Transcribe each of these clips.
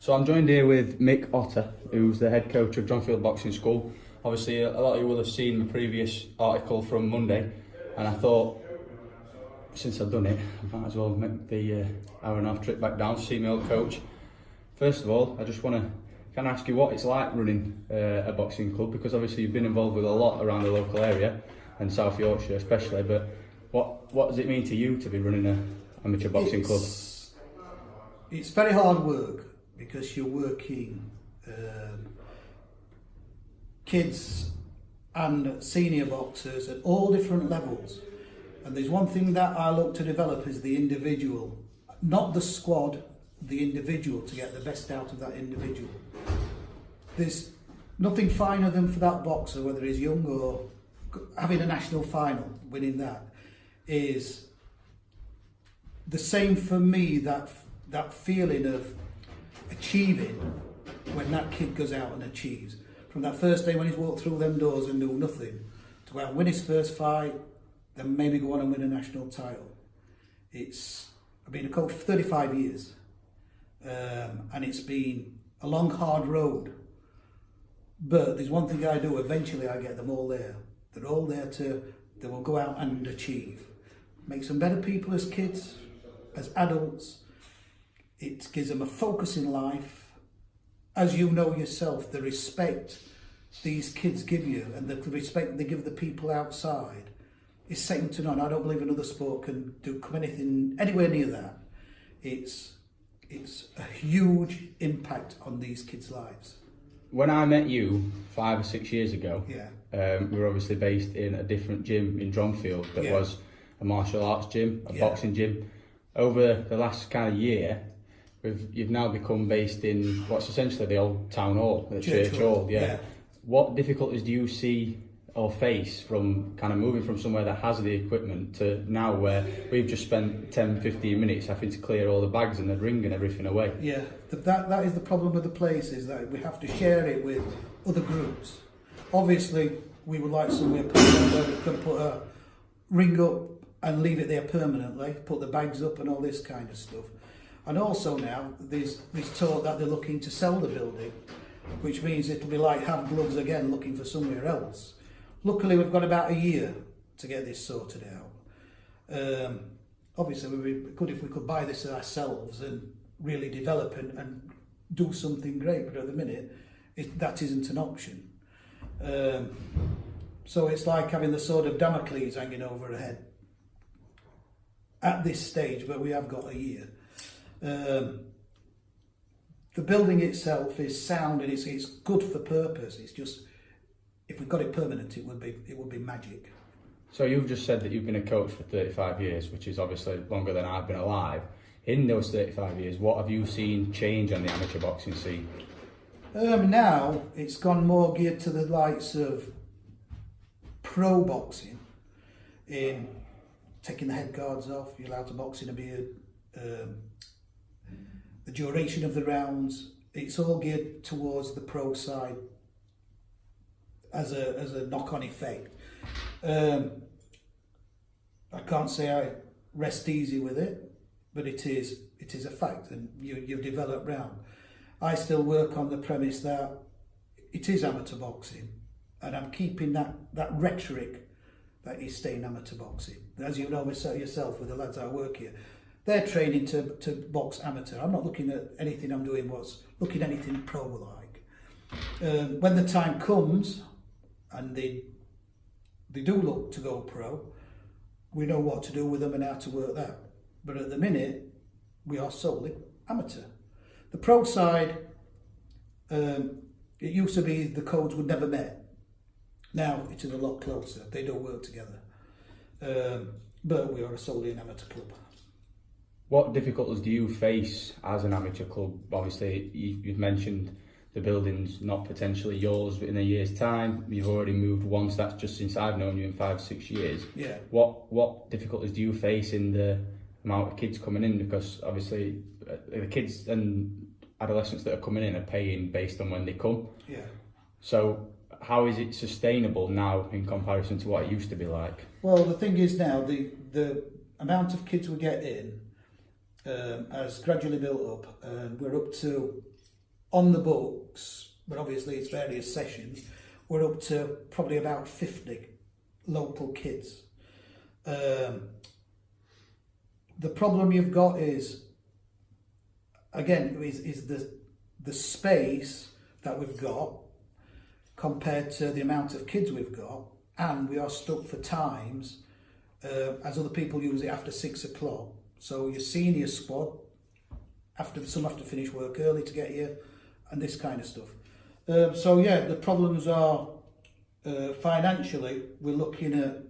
So I'm joined here with Mick Otter, who's the head coach of Dronfield Boxing School. Obviously, a lot of you will have seen my previous article from Monday, and I thought, since I've done it, I might as well make the hour and a half trip back down to see my old coach. First of all, I just want to ask you what it's like running a boxing club, because obviously you've been involved with a lot around the local area, and South Yorkshire especially, but what does it mean to you to be running an amateur boxing club? It's very hard work, because you're working kids and senior boxers at all different levels. And there's one thing that I look to develop is the individual, not the squad, the individual, to get the best out of that individual. There's nothing finer than for that boxer, whether he's young or having a national final, winning that, is the same for me, that feeling of achieving when that kid goes out and achieves. From that first day when he's walked through them doors and do nothing, to go out and win his first fight, then maybe go on and win a national title. I've been a coach for 35 years, and it's been a long, hard road. But there's one thing I do, eventually I get them all there. They're all there they will go out and achieve. Make some better people as kids, as adults. It gives them a focus in life. As you know yourself, the respect these kids give you and the respect they give the people outside is second to none. I don't believe another sport can come anything anywhere near that. It's a huge impact on these kids' lives. When I met you 5 or 6 years ago, we were obviously based in a different gym in Dronfield that was a martial arts gym, a boxing gym. Over the last kind of year, you've now become based in what's essentially the old town hall, the church hall. What difficulties do you see or face from kind of moving from somewhere that has the equipment to now where we've just spent 10-15 minutes having to clear all the bags and the ring and everything away? Yeah, that is the problem with the place, is that we have to share it with other groups. Obviously, we would like somewhere permanent where we can put a ring up and leave it there permanently, put the bags up and all this kind of stuff. And also now, there's talk that they're looking to sell the building, which means it'll be like have gloves again, looking for somewhere else. Luckily, we've got about a year to get this sorted out. Obviously, it would be good if we could buy this ourselves and really develop and do something great, but at the minute, that isn't an option. So it's like having the sword of Damocles hanging over our head at this stage, but we have got a year. The building itself is sound and it's good for purpose. It's just, if we got it permanent, it would be magic. So you've just said that you've been a coach for 35 years, which is obviously longer than I've been alive. In those 35 years, what have you seen change on the amateur boxing scene? Now it's gone more geared to the likes of pro boxing, in taking the head guards off, you're allowed to box in a beard, the duration of the rounds, it's all geared towards the pro side as a knock-on effect. I can't say I rest easy with it, but it is a fact, and you've developed round. I still work on the premise that it is amateur boxing, and I'm keeping that rhetoric that is staying amateur boxing. As you know yourself with the lads I work here, they're training to box amateur. I'm not looking at anything I'm doing looking at anything pro-like. When the time comes and they do look to go pro, we know what to do with them and how to work that. But at the minute, we are solely amateur. The pro side, it used to be the codes would never met. Now it is a lot closer. They don't work together. But we are solely an amateur club. What difficulties do you face as an amateur club? Obviously, you've mentioned the building's not potentially yours in a year's time. You've already moved once. That's just since I've known you in 5-6 years. Yeah. What difficulties do you face in the amount of kids coming in? Because obviously, the kids and adolescents that are coming in are paying based on when they come. Yeah. So how is it sustainable now in comparison to what it used to be like? Well, the thing is now, the amount of kids we get in has gradually built up, and we're up to on the books, but obviously it's various sessions, we're up to probably about 50 local kids. The problem you've got is, again, is the space that we've got compared to the amount of kids we've got, and we are stuck for times, as other people use it, after 6 o'clock. So your senior squad, some have to finish work early to get here, and this kind of stuff. So yeah, the problems are financially. We're looking at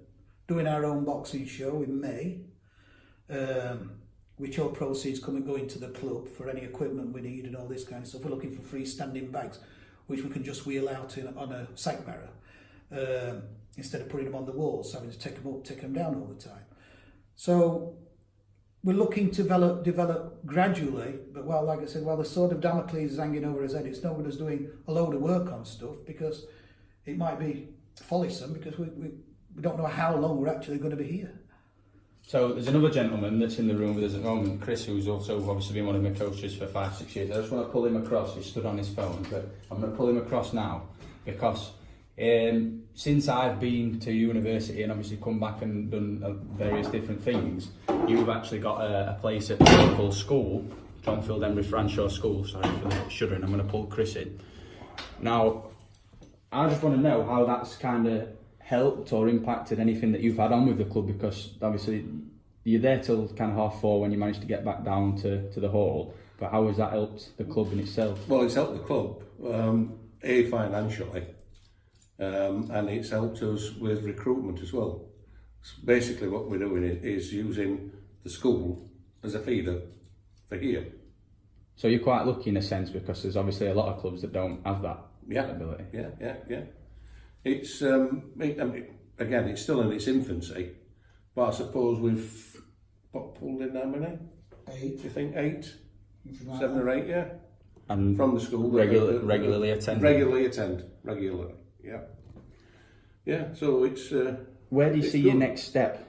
doing our own boxing show in May, which all proceeds go into the club for any equipment we need and all this kind of stuff. We're looking for freestanding bags, which we can just wheel out on a sack barrow, instead of putting them on the walls, having to take them up, take them down all the time. So we're looking to develop gradually, but like I said, while the sword of Damocles is hanging over his head, it's no good us doing a load of work on stuff, because it might be follisome, because we don't know how long we're actually going to be here. So there's another gentleman that's in the room with us at the moment, Chris, who's also obviously been one of my coaches for 5-6 years. I just want to pull him across. He's stood on his phone, but I'm going to pull him across now, because since I've been to university and obviously come back and done various different things, you've actually got a place at the local school, Dronfield School. Sorry for the shuddering. I'm going to pull Chris in. Now, I just want to know how that's kind of helped or impacted anything that you've had on with the club, because obviously you're there till kind of 4:30 when you managed to get back down to the hall, but how has that helped the club in itself? Well, it's helped the club, financially, and it's helped us with recruitment as well. So basically what we're doing is using the school as a feeder for here. So you're quite lucky in a sense, because there's obviously a lot of clubs that don't have that ability. Yeah. It's again, it's still in its infancy, but I suppose we've pulled in how many? 8. Do you think 8? Like 7 or 8, yeah. And from the school, regularly attend. Regularly, yeah. Yeah. So it's. Where do you see good. your next step?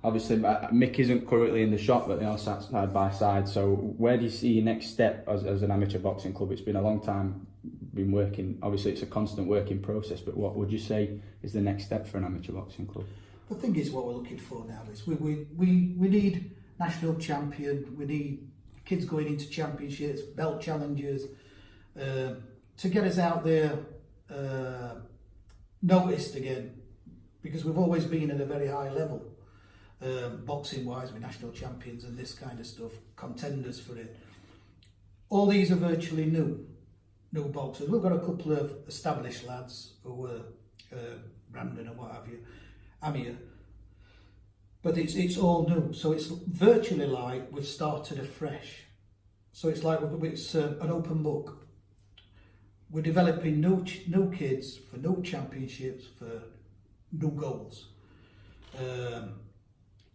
Obviously, Mick isn't currently in the shop, but they are sat side by side. So where do you see your next step as an amateur boxing club? It's been a long time, been working. Obviously, it's a constant working process. But what would you say is the next step for an amateur boxing club? The thing is, what we're looking for now is we need national champion. We need kids going into championships, belt challenges, to get us out there, noticed again, because we've always been at a very high level. Boxing wise, we're national champions and this kind of stuff, contenders for it. All these are virtually new boxers. We've got a couple of established lads who were Brandon and what have you, Amir, but it's all new. So it's virtually like we've started afresh. So it's like it's an open book. We're developing new kids for new championships, for new goals.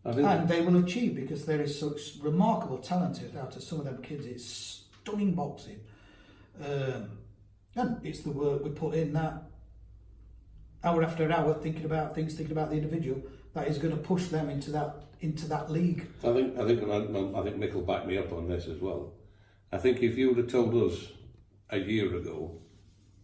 And they will achieve, because there is such remarkable talent out of some of them kids. It's stunning boxing, and it's the work we put in, that hour after hour, thinking about things, thinking about the individual, that is going to push them into that league. I think Mick will back me up on this as well. I think if you would have told us a year ago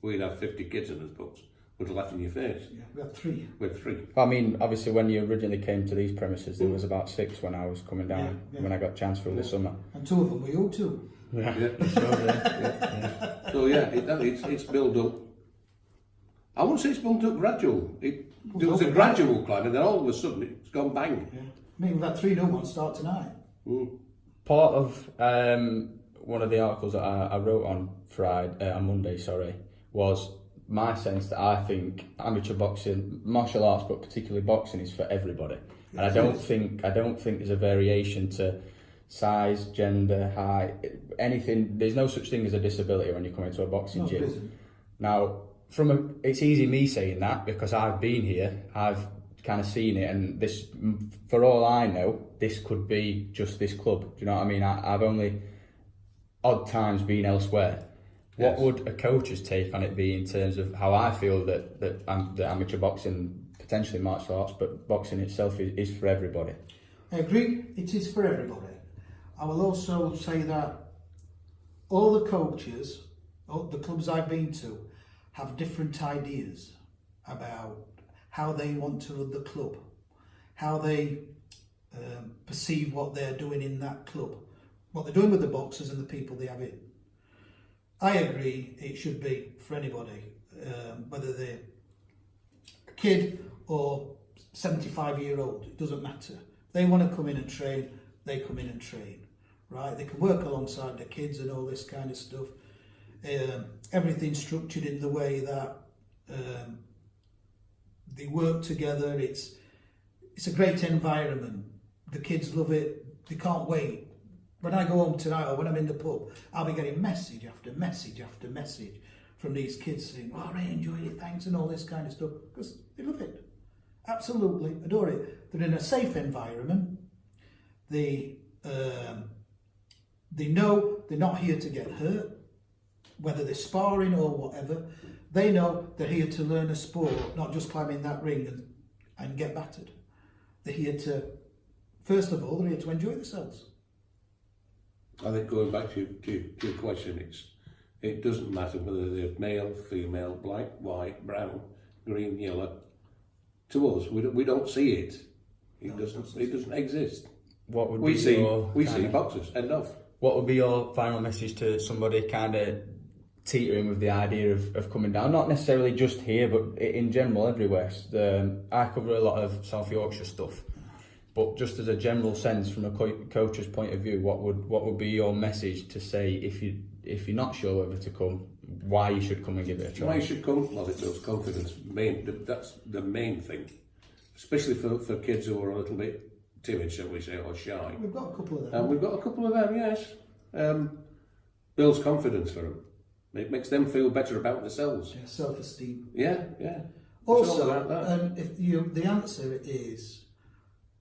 we'd have 50 kids in his books, would have laughed in your face. Yeah, we had 3. We had 3. I mean, obviously, when you originally came to these premises, there was about 6 when I was coming down, when I got a chance through the summer. And 2 of them were you too. Yeah. So yeah, it's built up. I wouldn't say it's built up gradual. There was a gradual climb, and then all of a sudden it's gone bang. Yeah. I mean, we've had 3 new ones start tonight. Part of one of the articles that I wrote on Monday, was my sense that I think amateur boxing, martial arts, but particularly boxing, is for everybody. And I don't think there's a variation to size, gender, height, anything. There's no such thing as a disability when you come into a boxing gym. Now, it's easy me saying that, because I've been here, I've kind of seen it, and this, for all I know, this could be just this club. Do you know what I mean? I've only odd times been elsewhere. What would a coach's take on it be, in terms of how I feel that amateur boxing, potentially martial arts, but boxing itself is for everybody? I agree, it is for everybody. I will also say that all the coaches the clubs I've been to have different ideas about how they want to run the club, how they perceive what they're doing in that club, what they're doing with the boxers and the people they have in. I agree it should be for anybody, whether they're a kid or 75-year-old, it doesn't matter. If they want to come in and train, they come in and train, right? They can work alongside the kids and all this kind of stuff. Everything's structured in the way that they work together. It's a great environment. The kids love it. They can't wait. When I go home tonight or when I'm in the pub, I'll be getting message after message after message from these kids saying, "Oh, I enjoyed it, thanks," and all this kind of stuff, because they love it. Absolutely adore it. They're in a safe environment. They know they're not here to get hurt, whether they're sparring or whatever. They know they're here to learn a sport, not just climb in that ring and get battered. They're here to, first of all, they're here to enjoy themselves. I think going back to your question, it doesn't matter whether they're male, female, black, white, brown, green, yellow. To us, we don't see it. It doesn't exist. What would we see boxers. End of. What would be your final message to somebody kind of teetering with the idea of coming down? Not necessarily just here, but in general everywhere. I cover a lot of South Yorkshire stuff, but just as a general sense, from a coach's point of view, what would be your message to say if you're not sure whether to come, why you should come and give it a try? Why you should come? Well, it builds confidence. That's the main thing, especially for kids who are a little bit timid, shall we say, or shy. We've got a couple of them. We've got a couple of them, yes. Builds confidence for them. It makes them feel better about themselves. Yeah, self-esteem. Yeah. Also, the answer is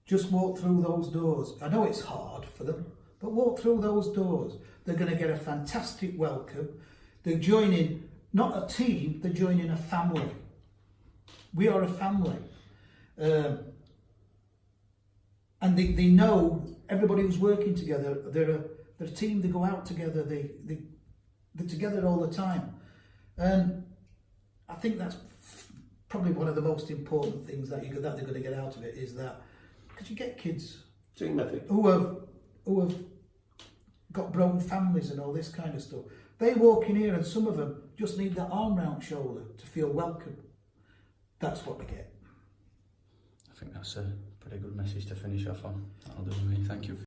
just walk through those doors. I know it's hard for them, but walk through those doors. They're going to get a fantastic welcome. They're joining not a team, they're joining a family. We are a family. And they know everybody who's working together. They're a team. They go out together. They're together all the time. And I think that's probably one of the most important things that they're going to get out of it, is that, because you get kids team ethic who have got broken families and all this kind of stuff. They walk in here and some of them just need that arm round shoulder to feel welcome. That's what they get. I think that's a pretty good message to finish off on. That'll do me. Thank you.